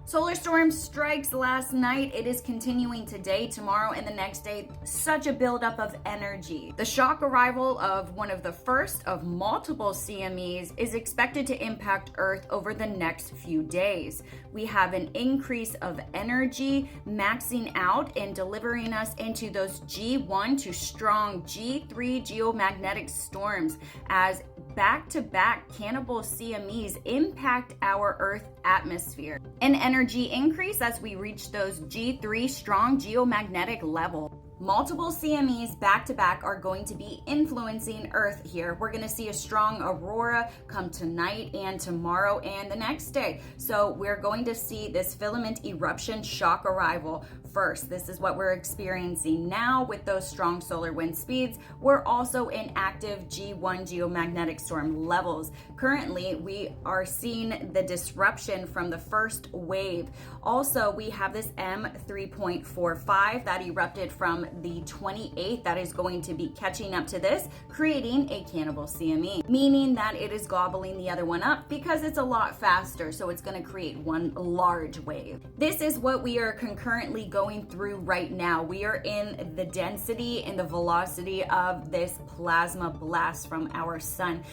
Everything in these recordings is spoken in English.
Solar storm strikes last night. It is continuing today, tomorrow, and the next day. Such a buildup of energy. The shock arrival of one of the first of multiple CMEs is expected to impact Earth over the next few days. We have an increase of energy maxing out and delivering us into those G1 to strong G3 geomagnetic storms as back-to-back cannibal CMEs impact our Earth atmosphere. An energy increase as we reach those G3 strong geomagnetic level. Multiple CMEs back-to-back are going to be influencing Earth here. We're going to see a strong aurora come tonight and tomorrow and the next day. So we're going to see this filament eruption shock arrival first. This is what we're experiencing now with those strong solar wind speeds. We're also in active G1 geomagnetic storm levels. Currently, we are seeing the disruption from the first wave. Also, we have this M3.45 that erupted from the 28th that is going to be catching up to this, creating a cannibal CME, meaning that it is gobbling the other one up because it's a lot faster, so it's going to create one large wave. This is what we are concurrently going through right now. We are in the density and the velocity of this plasma blast from our sun.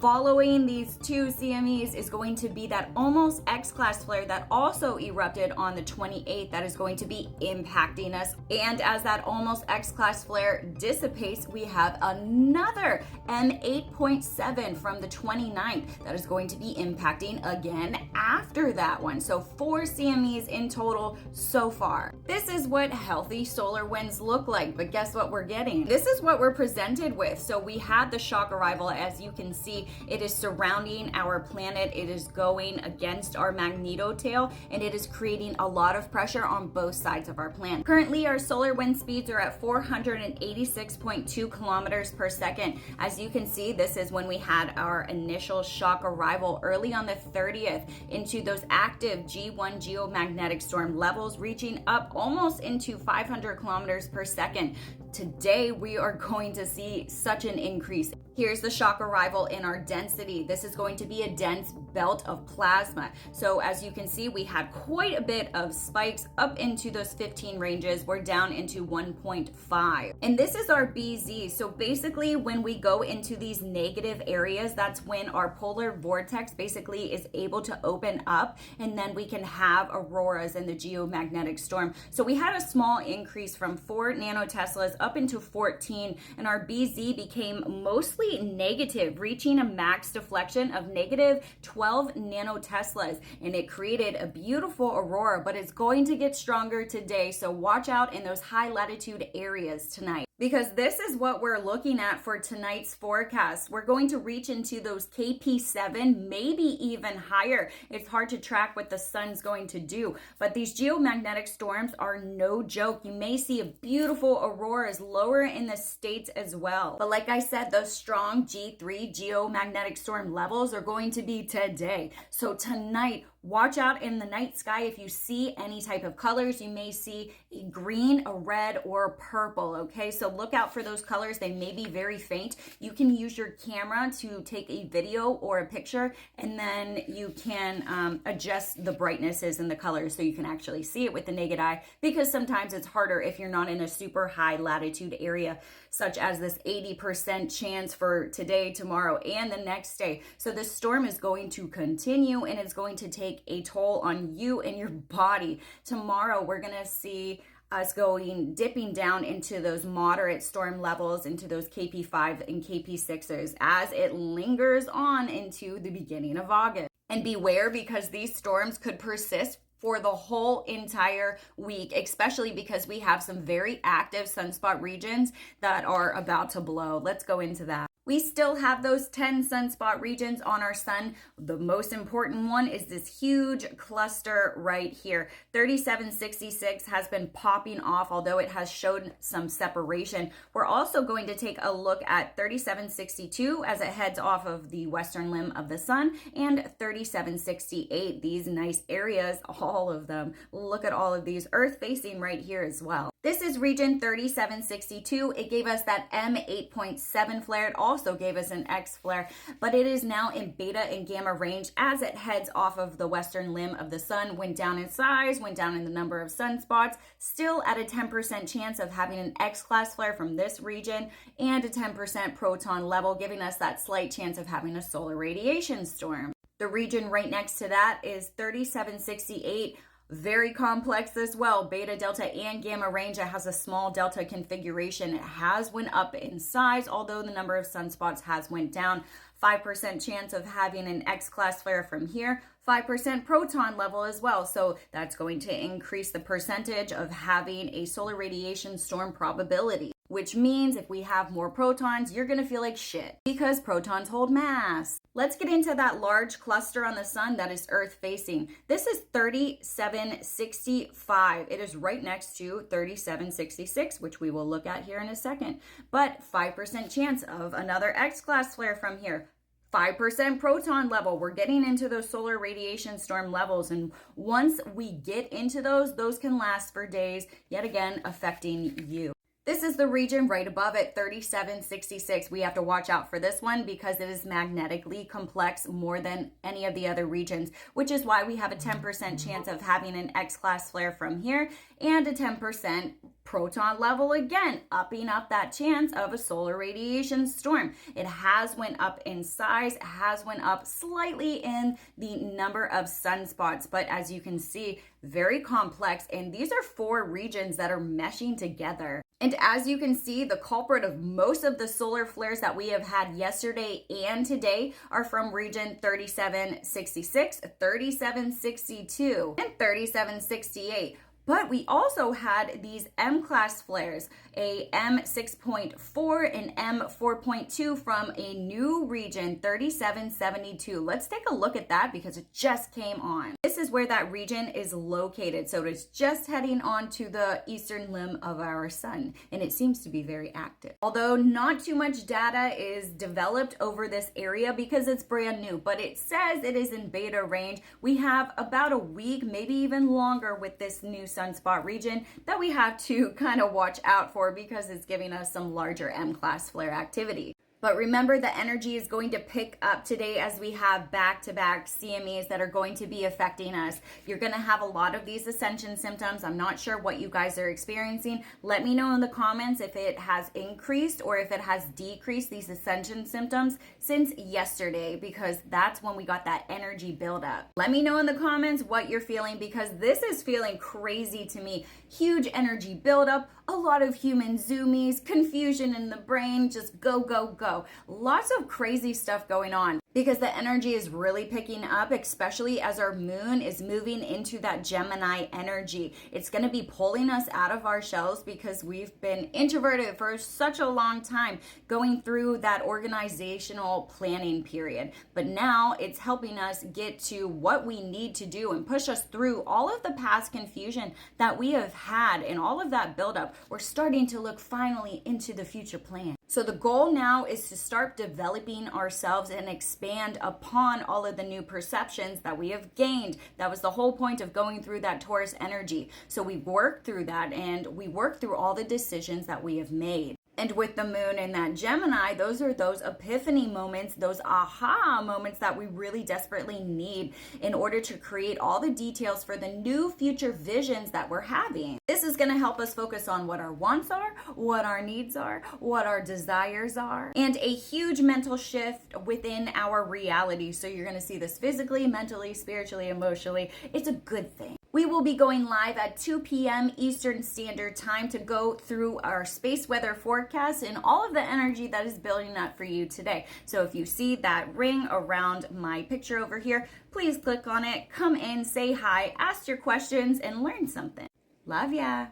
Following these two CMEs is going to be that almost X-class flare that also erupted on the 28th that is going to be impacting us. And as that almost X-class flare dissipates, we have another M8.7 from the 29th that is going to be impacting again after that one. So 4 CMEs in total so far. This is what healthy solar winds look like, but guess what we're getting? This is what we're presented with. So we had the shock arrival, as you can see. It is surrounding our planet. It is going against our magnetotail, and it is creating a lot of pressure on both sides of our planet. Currently, our solar wind speeds are at 486.2 kilometers per second. As you can see, this is when we had our initial shock arrival early on the 30th into those active G1 geomagnetic storm levels, reaching up almost into 500 kilometers per second. Today, we are going to see such an increase. Here's the shock arrival in our density. This is going to be a dense belt of plasma. So as you can see, we had quite a bit of spikes up into those 15 ranges. We're down into 1.5. And this is our BZ. So basically, when we go into these negative areas, that's when our polar vortex basically is able to open up, and then we can have auroras in the geomagnetic storm. So we had a small increase from 4 nanoteslas up into 14, and our BZ became mostly negative, reaching a max deflection of negative 12 nanoteslas, and it created a beautiful aurora, but it's going to get stronger today. So watch out in those high latitude areas tonight, because this is what we're looking at for tonight's forecast. We're going to reach into those KP7, maybe even higher. It's hard to track what the sun's going to do, but these geomagnetic storms are no joke. You may see a beautiful auroras lower in the states as well. But like I said, those strong G3 geomagnetic storm levels are going to be today. So tonight, watch out in the night sky. If you see any type of colors, you may see a green, a red, or a purple, okay? So look out for those colors. They may be very faint. You can use your camera to take a video or a picture, and then you can adjust the brightnesses and the colors so you can actually see it with the naked eye, because sometimes it's harder if you're not in a super high latitude area, such as this 80% chance for today, tomorrow, and the next day. So the storm is going to continue, and it's going to take a toll on you and your body. Tomorrow, we're going to see us dipping down into those moderate storm levels, into those KP5 and KP6s as it lingers on into the beginning of August. And beware, because these storms could persist for the whole entire week, especially because we have some very active sunspot regions that are about to blow. Let's go into that. We still have those 10 sunspot regions on our sun. The most important one is this huge cluster right here. 3766 has been popping off, although it has shown some separation. We're also going to take a look at 3762 as it heads off of the western limb of the sun, and 3768, these nice areas, all of them. Look at all of these Earth facing right here as well. This is region 3762. It gave us that M8.7 flare. It also gave us an X flare, but it is now in beta and gamma range as it heads off of the western limb of the sun, went down in size, went down in the number of sunspots, still at a 10% chance of having an X-class flare from this region, and a 10% proton level, giving us that slight chance of having a solar radiation storm. The region right next to that is 3768. Very complex as well. Beta, delta, and gamma range. It has a small delta configuration. It has went up in size, although the number of sunspots has went down. 5% chance of having an X-class flare from here. 5% proton level as well. So that's going to increase the percentage of having a solar radiation storm probability, which means if we have more protons, you're gonna feel like shit because protons hold mass. Let's get into that large cluster on the sun that is Earth facing. This is 3765. It is right next to 3766, which we will look at here in a second. But 5% chance of another X-class flare from here. 5% proton level. We're getting into those solar radiation storm levels. And once we get into those can last for days, yet again, affecting you. This is the region right above it, 3766. We have to watch out for this one because it is magnetically complex more than any of the other regions, which is why we have a 10% chance of having an X-class flare from here and a 10% proton level, again, upping up that chance of a solar radiation storm. It has went up in size, has went up slightly in the number of sunspots, but as you can see, very complex. And these are 4 regions that are meshing together. And as you can see, the culprit of most of the solar flares that we have had yesterday and today are from region 3766, 3762, and 3768. But we also had these M-class flares, a M6.4 and M4.2 from a new region, 3772. Let's take a look at that because it just came on. This is where that region is located. So it's just heading on to the eastern limb of our sun, and it seems to be very active. Although not too much data is developed over this area because it's brand new, but it says it is in beta range. We have about a week, maybe even longer with this new sunspot region that we have to kind of watch out for because it's giving us some larger M-class flare activity. But remember, the energy is going to pick up today as we have back-to-back CMEs that are going to be affecting us. You're going to have a lot of these ascension symptoms. I'm not sure what you guys are experiencing. Let me know in the comments if it has increased or if it has decreased these ascension symptoms since yesterday, because that's when we got that energy buildup. Let me know in the comments what you're feeling because this is feeling crazy to me. Huge energy buildup, a lot of human zoomies, confusion in the brain, just go, go, go. Lots of crazy stuff going on because the energy is really picking up, especially as our moon is moving into that Gemini energy. It's going to be pulling us out of our shells because we've been introverted for such a long time, going through that organizational planning period. But now it's helping us get to what we need to do and push us through all of the past confusion that we have had and all of that buildup. We're starting to look finally into the future plan. So the goal now is to start developing ourselves and expand upon all of the new perceptions that we have gained. That was the whole point of going through that Taurus energy. So we work through that and we work through all the decisions that we have made. And with the moon and that Gemini, those are those epiphany moments, those aha moments that we really desperately need in order to create all the details for the new future visions that we're having. This is going to help us focus on what our wants are, what our needs are, what our desires are, and a huge mental shift within our reality. So you're going to see this physically, mentally, spiritually, emotionally. It's a good thing. We will be going live at 2 p.m. Eastern Standard Time to go through our space weather forecast and all of the energy that is building up for you today. So if you see that ring around my picture over here, please click on it, come in, say hi, ask your questions, and learn something. Love ya.